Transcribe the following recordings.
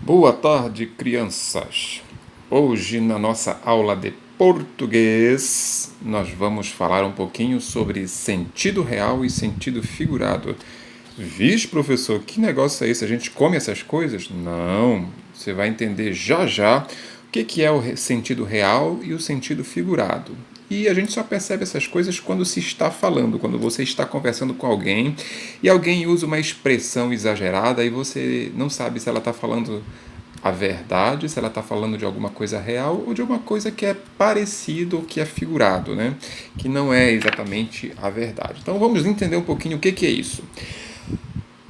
Boa tarde, crianças. Hoje, na nossa aula de português, nós vamos falar um pouquinho sobre sentido real e sentido figurado. Vixe, professor, que negócio é esse? A gente come essas coisas? Não, você vai entender já já o que é o sentido real e o sentido figurado. E a gente só percebe essas coisas quando se está falando, quando você está conversando com alguém e alguém usa uma expressão exagerada e você não sabe se ela está falando a verdade, se ela está falando de alguma coisa real ou de alguma coisa que é parecido ou que é figurado, né? Que não é exatamente a verdade. Então vamos entender um pouquinho o que é isso.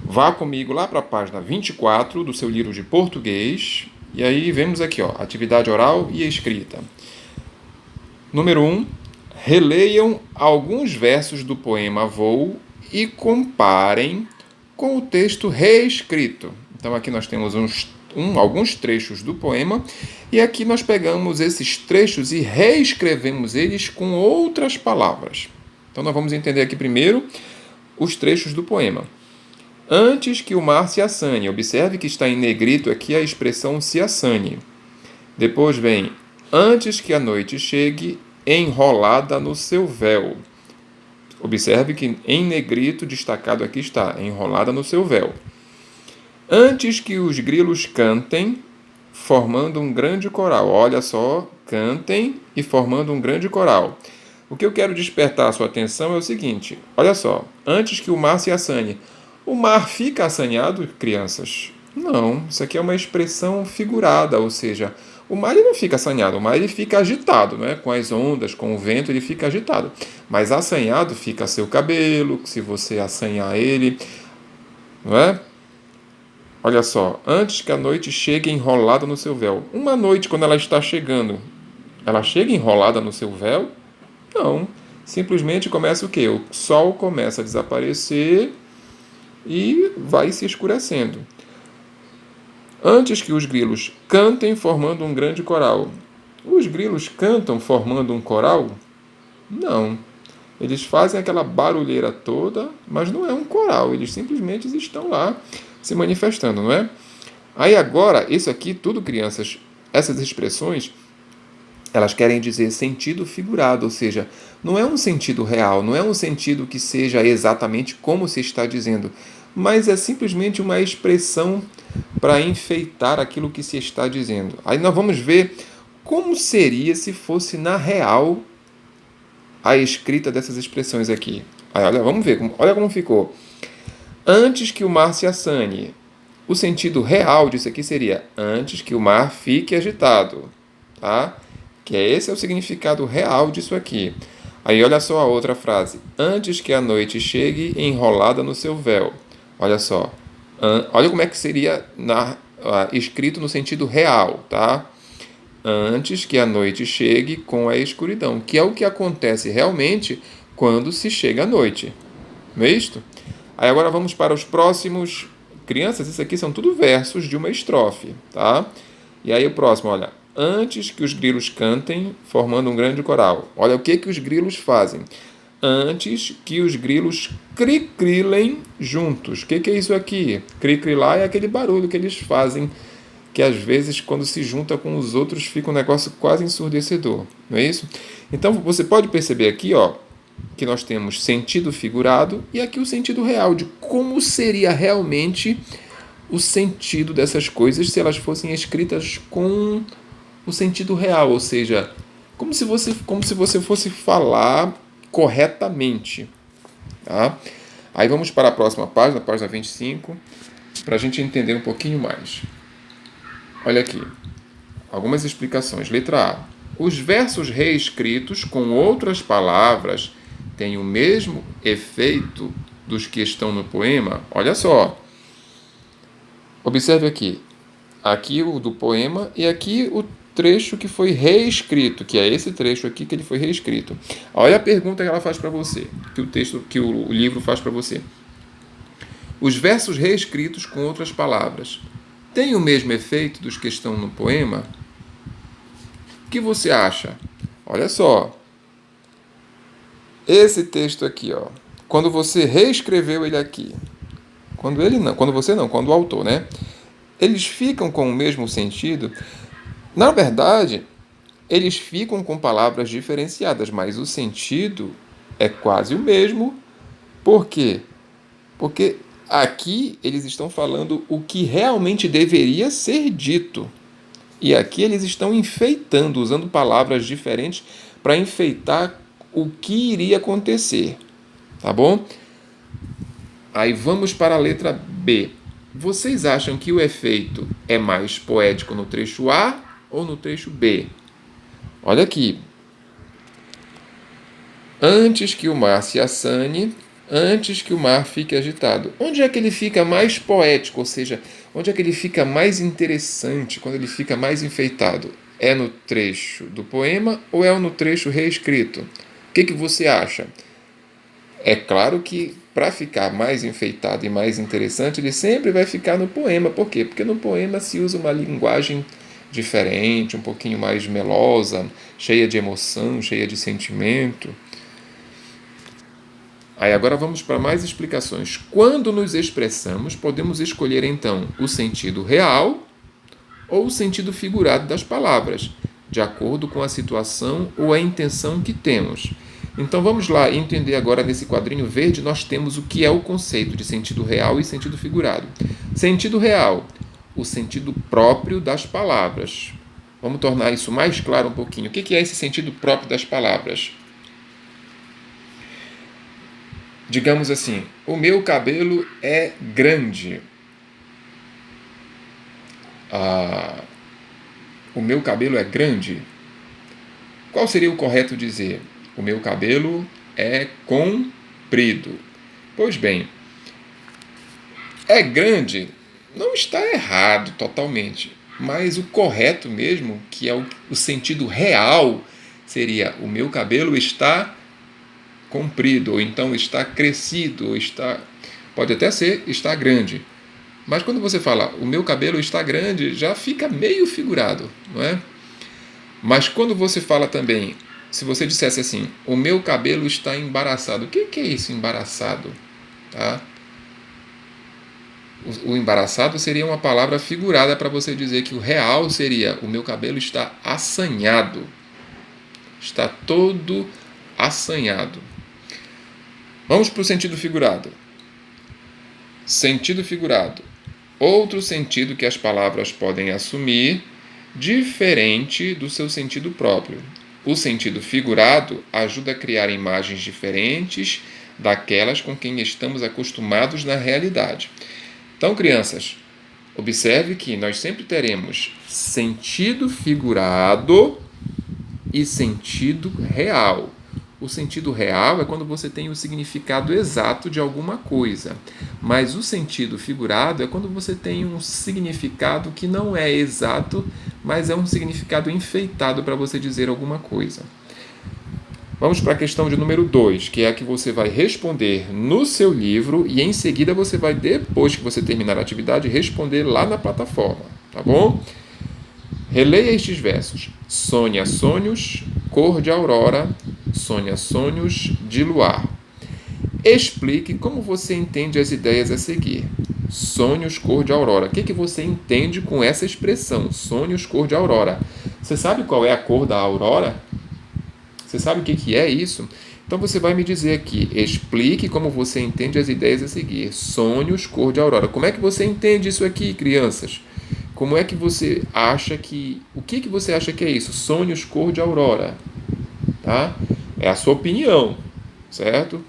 Vá comigo lá para a página 24 do seu livro de português e aí vemos aqui, ó, atividade oral e escrita. Número 1. Releiam alguns versos do poema Voo e comparem com o texto reescrito. Então aqui nós temos alguns trechos do poema e aqui nós pegamos esses trechos e reescrevemos eles com outras palavras. Então nós vamos entender aqui primeiro os trechos do poema. Antes que o mar se assane. Observe que está em negrito aqui a expressão se assane. Depois vem antes que a noite chegue, enrolada no seu véu. Observe que em negrito destacado aqui está, enrolada no seu véu. Antes que os grilos cantem, formando um grande coral. Olha só, cantem e formando um grande coral. O que eu quero despertar a sua atenção é o seguinte, olha só, antes que o mar se assane. O mar fica assanhado, crianças? Não, isso aqui é uma expressão figurada, ou seja, o mar ele não fica assanhado, o mar ele fica agitado, né? Com as ondas, com o vento, ele fica agitado. Mas assanhado fica seu cabelo, se você assanhar ele, não é? Olha só, antes que a noite chegue enrolada no seu véu. Uma noite, quando ela está chegando, ela chega enrolada no seu véu? Não. Simplesmente começa o quê? O sol começa a desaparecer e vai se escurecendo. Antes que os grilos cantem formando um grande coral. Os grilos cantam formando um coral? Não. Eles fazem aquela barulheira toda, mas não é um coral. Eles simplesmente estão lá se manifestando, não é? Aí agora, isso aqui, tudo crianças, essas expressões, elas querem dizer sentido figurado, ou seja, não é um sentido real, não é um sentido que seja exatamente como se está dizendo, mas é simplesmente uma expressão para enfeitar aquilo que se está dizendo. Aí nós vamos ver como seria se fosse na real a escrita dessas expressões aqui. Aí, olha, vamos ver, olha como ficou. Antes que o mar se assane. O sentido real disso aqui seria antes que o mar fique agitado, tá? Que esse é o significado real disso aqui. Aí olha só a outra frase. Antes que a noite chegue enrolada no seu véu. Olha só. Olha como é que seria escrito no sentido real, tá? Antes que a noite chegue com a escuridão, que é o que acontece realmente quando se chega à noite. Não é isto? Aí agora vamos para os próximos. Crianças, isso aqui são tudo versos de uma estrofe, tá? E aí o próximo, olha. Antes que os grilos cantem, formando um grande coral. Olha o que os grilos fazem. Antes que os grilos cri-crilem juntos. O que é isso aqui? Cri-crilar é aquele barulho que eles fazem, que às vezes, quando se junta com os outros, fica um negócio quase ensurdecedor. Não é isso? Então, você pode perceber aqui, ó, que nós temos sentido figurado e aqui o sentido real, de como seria realmente o sentido dessas coisas se elas fossem escritas com o sentido real, ou seja, como se você fosse falar corretamente. Tá? Aí vamos para a próxima página, página 25, para a gente entender um pouquinho mais. Olha aqui, algumas explicações. Letra A. Os versos reescritos com outras palavras têm o mesmo efeito dos que estão no poema? Olha só. Observe aqui. Aqui o do poema e aqui o trecho que foi reescrito, que é esse trecho aqui que ele foi reescrito. Olha a pergunta que ela faz para você, que o livro faz para você. Os versos reescritos com outras palavras têm o mesmo efeito dos que estão no poema? O que você acha? Olha só. Esse texto aqui, ó, quando você reescreveu ele aqui, quando o autor, né? eles ficam com o mesmo sentido? Na verdade, eles ficam com palavras diferenciadas, mas o sentido é quase o mesmo. Por quê? Porque aqui eles estão falando o que realmente deveria ser dito. E aqui eles estão enfeitando, usando palavras diferentes para enfeitar o que iria acontecer. Tá bom? Aí vamos para a letra B. Vocês acham que o efeito é mais poético no trecho A ou no trecho B? Olha aqui. Antes que o mar se assane, antes que o mar fique agitado. Onde é que ele fica mais poético? Ou seja, onde é que ele fica mais interessante, quando ele fica mais enfeitado? É no trecho do poema ou é no trecho reescrito? O que você acha? É claro que para ficar mais enfeitado e mais interessante, ele sempre vai ficar no poema. Por quê? Porque no poema se usa uma linguagem diferente, um pouquinho mais melosa, cheia de emoção, cheia de sentimento. Aí agora vamos para mais explicações. Quando nos expressamos, podemos escolher então o sentido real ou o sentido figurado das palavras, de acordo com a situação ou a intenção que temos. Então vamos lá entender agora nesse quadrinho verde nós temos o que é o conceito de sentido real e sentido figurado. Sentido real, o sentido próprio das palavras. Vamos tornar isso mais claro um pouquinho. O que é esse sentido próprio das palavras? Digamos assim, o meu cabelo é grande. O meu cabelo é grande. Qual seria o correto dizer? O meu cabelo é comprido. Pois bem, é grande não está errado totalmente, mas o correto mesmo, que é o sentido real, seria o meu cabelo está comprido, ou então está crescido, ou está, pode até ser está grande. Mas quando você fala o meu cabelo está grande, já fica meio figurado, não é? Mas quando você fala também, se você dissesse assim, o meu cabelo está embaraçado, o que é isso, embaraçado? Tá? O embaraçado seria uma palavra figurada para você dizer que o real seria o meu cabelo está assanhado, está todo assanhado. Vamos para o sentido figurado. Sentido figurado. Outro sentido que as palavras podem assumir, diferente do seu sentido próprio. O sentido figurado ajuda a criar imagens diferentes daquelas com quem estamos acostumados na realidade. Então, crianças, observe que nós sempre teremos sentido figurado e sentido real. O sentido real é quando você tem o significado exato de alguma coisa, mas o sentido figurado é quando você tem um significado que não é exato, mas é um significado enfeitado para você dizer alguma coisa. Vamos para a questão de número 2, que é a que você vai responder no seu livro e em seguida você vai, depois que você terminar a atividade, responder lá na plataforma, tá bom? Releia estes versos. Sonha sonhos, cor de aurora, sonha sonhos de luar. Explique como você entende as ideias a seguir. Sonhos, cor de aurora. O que você entende com essa expressão? Sonhos, cor de aurora. Você sabe qual é a cor da aurora? Você sabe o que é isso? Então você vai me dizer aqui, explique como você entende as ideias a seguir. Sonhos, cor de aurora. Como é que você entende isso aqui, crianças? Como é que você acha que... O que você acha que é isso? Sonhos, cor de aurora. Tá? É a sua opinião, certo?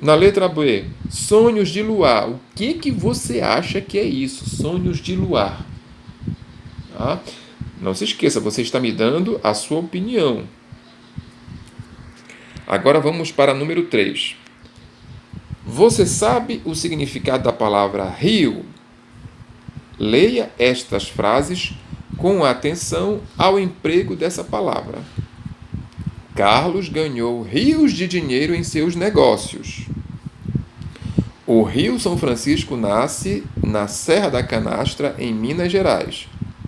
Na letra B, sonhos de luar. O que você acha que é isso? Sonhos de luar. Tá? Não se esqueça, você está me dando a sua opinião. Agora vamos para número 3. Você sabe o significado da palavra rio? Leia estas frases com atenção ao emprego dessa palavra. Carlos ganhou rios de dinheiro em seus negócios. O Rio São Francisco nasce na Serra da Canastra, em Minas Gerais.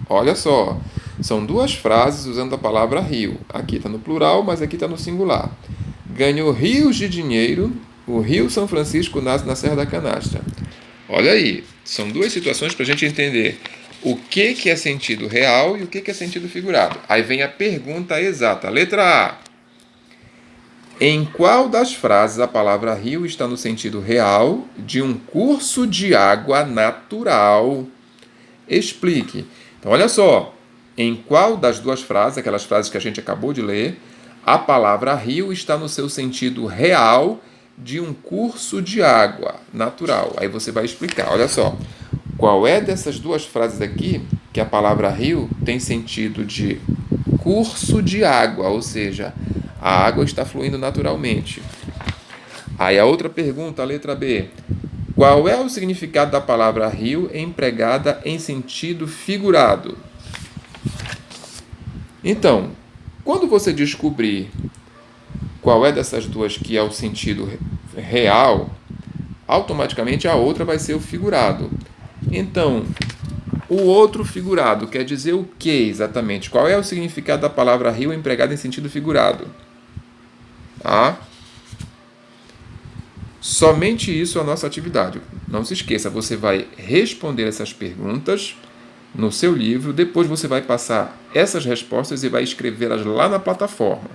Olha só, são duas frases usando a palavra rio. Aqui está no plural, mas aqui está no singular. Ganhou rios de dinheiro, o Rio São Francisco nasce na Serra da Canastra. Olha aí, São duas situações para a gente entender o que é sentido real e o que é sentido figurado. Aí vem a pergunta exata. Letra A. Em qual das frases a palavra rio está no sentido real de um curso de água natural? Explique. Então, olha só. Em qual das duas frases, aquelas frases que a gente acabou de ler, a palavra rio está no seu sentido real de um curso de água natural? Aí você vai explicar. Olha só. Qual é dessas duas frases aqui que a palavra rio tem sentido de curso de água, ou seja, a água está fluindo naturalmente? Aí a outra pergunta, a letra B. Qual é o significado da palavra rio empregada em sentido figurado? Então, quando você descobrir qual é dessas duas que é o sentido real, automaticamente a outra vai ser o figurado. Então, o outro figurado quer dizer o que exatamente? Qual é o significado da palavra rio empregada em sentido figurado? Tá? Somente isso é a nossa atividade. Não se esqueça, você vai responder essas perguntas no seu livro, depois você vai passar essas respostas e vai escrevê-las lá na plataforma.